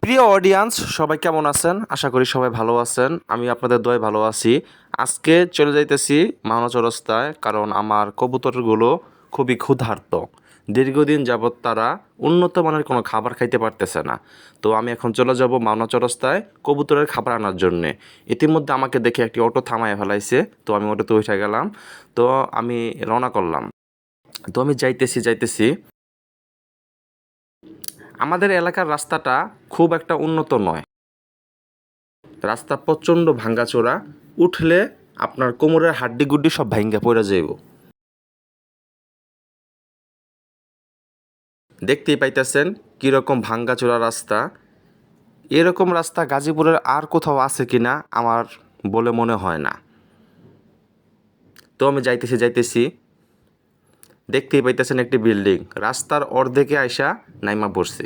প্রিয় অডিয়েন্স, সবাই কেমন আছেন? আশা করি সবাই ভালো আছেন। আমি আপনাদের দয়ায় ভালো আছি। আজকে চলে যাইতেছি মাওনা চৌরাস্তায়, কারণ আমার কবুতরগুলো খুবই ক্ষুধার্ত। দীর্ঘদিন যাবৎ তারা উন্নত মানের কোনো খাবার খাইতে পারতেছে না। তো আমি এখন চলে যাব মাওনা চৌরাস্তায় কবুতরের খাবার আনার জন্যে। ইতিমধ্যে আমাকে দেখে একটি অটো থামায় ফেলাইছে, তো আমি অটোতে উঠে গেলাম। তো আমি রওনা করলাম। তো আমি যাইতেছি। আমাদের এলাকার রাস্তাটা খুব একটা উন্নত নয়। রাস্তা প্রচণ্ড ভাঙ্গাচোরা, উঠলে আপনার কোমরের হাড্ডি গুড্ডি সব ভাঙ্গা পড়ে যাইব। দেখতেই পাইতেছেন কীরকম ভাঙ্গাচোরা রাস্তা। এরকম রাস্তা গাজীপুরের আর কোথাও আছে কিনা আমার বলে মনে হয় না। তো আমি যাইতেছি, দেখতেই পাইতেছেন একটি বিল্ডিং রাস্তার অর্ধেকে আইসা নাইমা পড়ছে।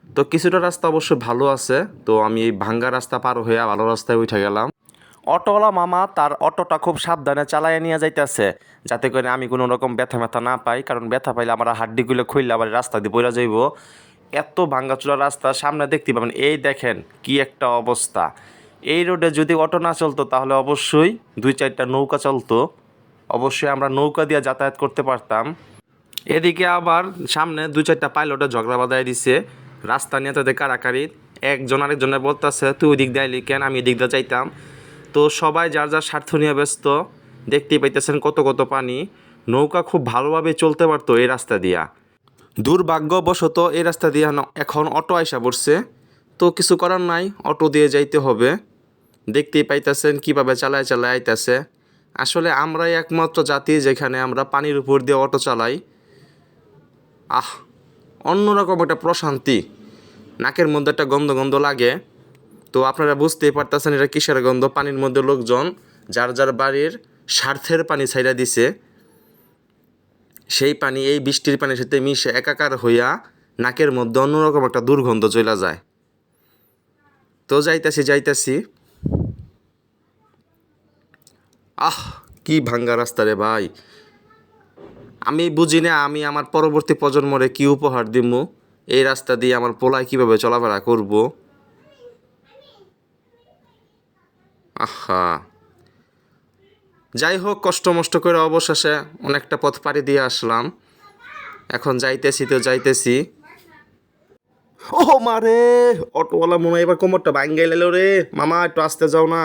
তো কিছুটা রাস্তা অবশ্য ভালো আছে, তো আমি এই ভাঙ্গা রাস্তা পার হইয়া ভালো রাস্তায় উঠে গেলাম। অটোওয়ালা মামা তার অটোটা খুব সাবধানে চালাইয়া নিয়ে যাইতেছে, যাতে করে আমি কোনো রকম ব্যথা ম্যাথা না পাই, কারণ ব্যথা পাইলে আমার হাড্ডিগুলো খুললে আবার রাস্তা দিয়ে পড়ে যাইব। এত ভাঙ্গাচোরা রাস্তা, সামনে দেখতে পাবেন। এই দেখেন কি একটা অবস্থা। এই রোডে যদি অটো না চলতো তাহলে অবশ্যই 2-4টা নৌকা চলতো, অবশ্যই আমরা নৌকা দিয়ে যাতায়াত করতে পারতাম। এদিকে আবার সামনে 2-4টা পাইলটে ঝগড়া বাঁধাই দিছে রাস্তা নিয়ে, তাদের কারাকারি। একজন আরেকজনের বলতেছে, তুই ওই দিক দিয়ে আইলি কেন, আমি এদিক দিয়ে চাইতাম। তো সবাই যার যার স্বার্থ নিয়ে ব্যস্ত। দেখতেই পাইতেছেন কত কত পানি। নৌকা খুব ভালোভাবে চলতে পারতো এই রাস্তা দিয়া। দুর্ভাগ্যবশত এই রাস্তা দিয়ে এখন অটো আইসা পড়ছে। তো কিছু করার নাই, অটো দিয়ে যাইতে হবে। দেখতেই পাইতেছেন কিভাবে চালায় আইতেছে। আসলে আমরাই একমাত্র জাতি যেখানে আমরা পানির উপর দিয়ে অটো চালাই। অন্যরকম একটা প্রশান্তি। নাকের মধ্যে একটা গন্ধ গন্ধ লাগে। তো আপনারা বুঝতেই পারতেছেন এটা কিসের গন্ধ। পানির মধ্যে লোকজন যার যার বাড়ির স্বার্থের পানি ছাইড়া দিছে। সেই পানি এই বৃষ্টির পানির সাথে মিশে একাকার হইয়া নাকের মধ্যে অন্যরকম একটা দুর্গন্ধ চলে যায়। তো যাইতাছি। কি ভাঙ্গা রাস্তা রে ভাই। আমি বুঝি না আমি আমার পরবর্তী প্রজন্মরে কি উপহার দিব। এই রাস্তা দিয়ে আমার পোলায় কিভাবে চলাফেরা করব। আহা, যাই হোক, কষ্ট মষ্ট করে অবশেষে অনেকটা পথ পাড়ি দিয়ে আসলাম। এখন যাইতেছি। ও মারে, অটোওয়ালা মনে হয় এবার কোমরটা ভাঙ্গাই লাইল রে। মামা একটু আসতে যাও না।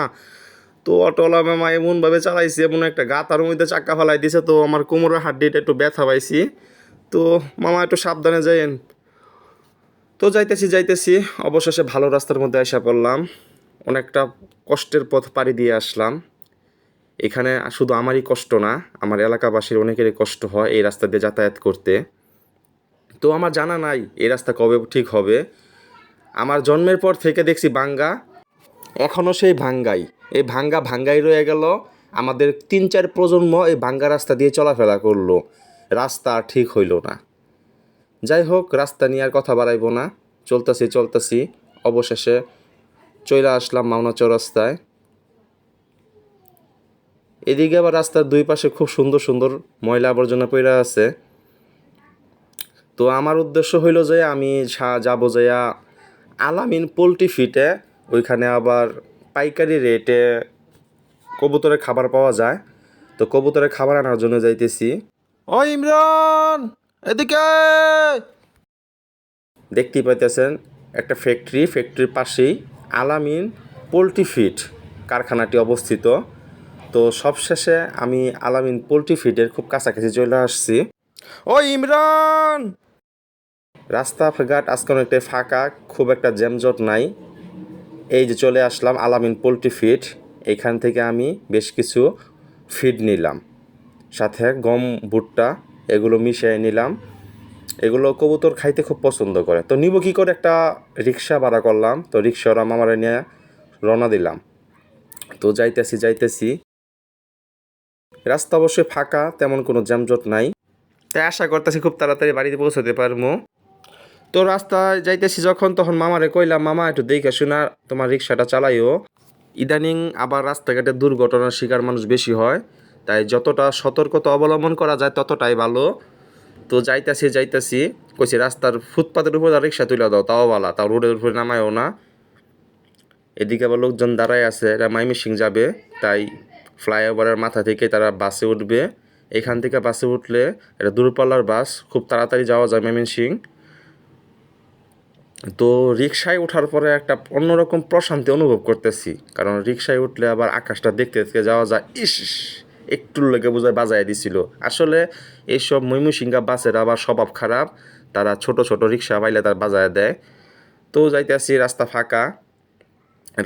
তো অটোওয়ালা মামা এমনভাবে চালাইছে, এমন একটা গাতার মধ্যে চাক্কা ফেলাই দিছে, তো আমার কোমরের হাড্ডিটা একটু ব্যথা পাইছি। তো মামা একটু সাবধানে যাইন। তো যাইতেছি অবশেষে ভালো রাস্তার মধ্যে আসা পড়লাম। অনেকটা কষ্টের পথ পাড়ি দিয়ে আসলাম। এখানে শুধু আমারই কষ্ট না, আমার এলাকাবাসীর অনেকেরই কষ্ট হয় এই রাস্তা দিয়ে যাতায়াত করতে। তো আমার জানা নাই এই রাস্তা কবে ঠিক হবে। আমার জন্মের পর থেকে দেখছি ভাঙ্গা, এখনও সেই ভাঙ্গাই। এই ভাঙ্গাই রয়ে গেল। আমাদের 3-4 প্রজন্ম এই ভাঙ্গা রাস্তা দিয়ে চলাফেরা করলো, রাস্তা আর ঠিক হইল না। যাই হোক, রাস্তা নিয়ে আর কথা বাড়াইব না। চলতেছি অবশেষে চলে আসলাম মাওনা চৌরাস্তায়। এদিকে আবার রাস্তার দুই পাশে খুব সুন্দর সুন্দর ময়লা আবর্জনা পড়ে আছে। তো আমার উদ্দেশ্য হইল যে আমি যাবো যাইয়া আলামিন পোলট্রি ফিটে। ওইখানে আবার পাইকারি রেটে কবুতরের খাবার পাওয়া যায়। তো কবুতরের খাবার আনার জন্য যাইতেছি। ও ইমরান, এদিকে। দেখতেই পাইতেছেন একটা ফ্যাক্টরির পাশেই আলামিন পোলট্রি ফিড কারখানাটি অবস্থিত। তো সবশেষে আমি আলামিন পোলট্রি ফিডের খুব কাছাকাছি চলে আসছি। ও ইমরান, রাস্তাঘাট আজকে অনেকটাই ফাঁকা, খুব একটা জ্যামজট নাই। এই যে চলে আসলাম আলামিন পোলট্রি ফিড। এইখান থেকে আমি বেশ কিছু ফিড নিলাম, সাথে গম ভুট্টা এগুলো মিশিয়ে নিলাম। এগুলো কবুতর খাইতে খুব পছন্দ করে। তো নিব কী করে, একটা রিক্সা ভাড়া করলাম। তো রিক্সাওয়ালা মামারে নিয়ে রওনা দিলাম। তো যাইতেছি রাস্তা অবশ্যই ফাঁকা, তেমন কোনো যানজট নাই। তাই আশা করতেছি খুব তাড়াতাড়ি বাড়িতে পৌঁছাতে পারবো। তো রাস্তায় যাইতেছি যখন, তখন মামারে কইলাম, মামা একটু দেখে শোনা তোমার রিক্সাটা চালাইও। ইদানিং আবার রাস্তাঘাটে দুর্ঘটনার শিকার মানুষ বেশি হয়, তাই যতটা সতর্কতা অবলম্বন করা যায় ততটাই ভালো। তো যাইতাছি কইছি রাস্তার ফুটপাতের উপর রিক্সা তুলে দাও, তাও বালা, তাও রোডের উপরে নামায়ও না। এদিকে আবার লোকজন দাঁড়ায় আছে, এরা ময়মনসিংহ যাবে, তাই ফ্লাইওভারের মাথা থেকে তারা বাসে উঠবে। এখান থেকে বাসে উঠলে এটা দূরপাল্লার বাস, খুব তাড়াতাড়ি যাওয়া যায় ময়মনসিংহ। তো রিক্সায় ওঠার পরে একটা অন্যরকম প্রশান্তি অনুভব করতেছি, কারণ রিক্সায় উঠলে আবার আকাশটা দেখতে দেখতে যাওয়া যায়। একটুর লেগে বোঝায় বাজায় দিছিল। আসলে এইসব ময়মনসিংহ বাসের আবার স্বভাব খারাপ, তারা ছোট ছোট রিক্সা পাইলে তার বাজায় দেয়। তো যাইতেছি, রাস্তা ফাঁকা।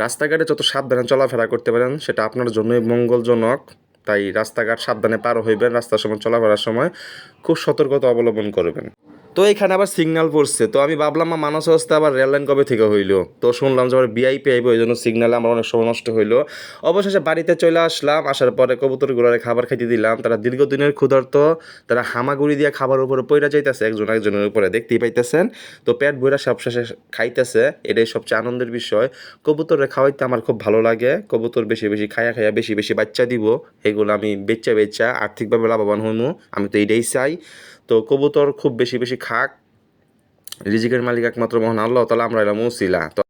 রাস্তাঘাটে যত সাবধানে চলাফেরা করতে পারেন সেটা আপনার জন্যই মঙ্গলজনক। তাই রাস্তাঘাট সাবধানে পার হইবেন, রাস্তার সময় চলাফেরার সময় খুব সতর্কতা অবলম্বন করবেন। তো এখানে আবার সিগন্যাল পড়ছে, তো আমি ভাবলাম মানস রাস্তা আবার রেললাইন কবে থেকে হইলো, তো শুনলাম যে আবার ভিআইপি আইব, এই জন্য সিগন্যালে আমার অনেক সময় নষ্ট হইলো। অবশেষে বাড়িতে চলে আসলাম, আসার পরে কবুতরগুলোরে খাবার খাইতে দিলাম। তারা দীর্ঘদিনের ক্ষুধার্ত, তারা হামাগুড়ি দিয়ে খাবার উপরে পইরা যাইতেছে একজন একজনের উপরে, দেখতেই পাইতেছেন। তো পেট ভরে সবশেষে খাইতেছে, এটাই সবচেয়ে আনন্দের বিষয়। কবুতরে খাওয়াইতে আমার খুব ভালো লাগে। কবুতর বেশি বেশি খাইয়া বেশি বেশি বাচ্চা দিব, এগুলো আমি বেচা আর্থিকভাবে লাভবান হইমু, আমি তো এইটাই চাই। তো কবুতর খুব বেশি বেশি খাক, রিজিকের মালিক একমাত্র মহান আল্লাহ তাআলা, আমরা এলাম উসিলা। তো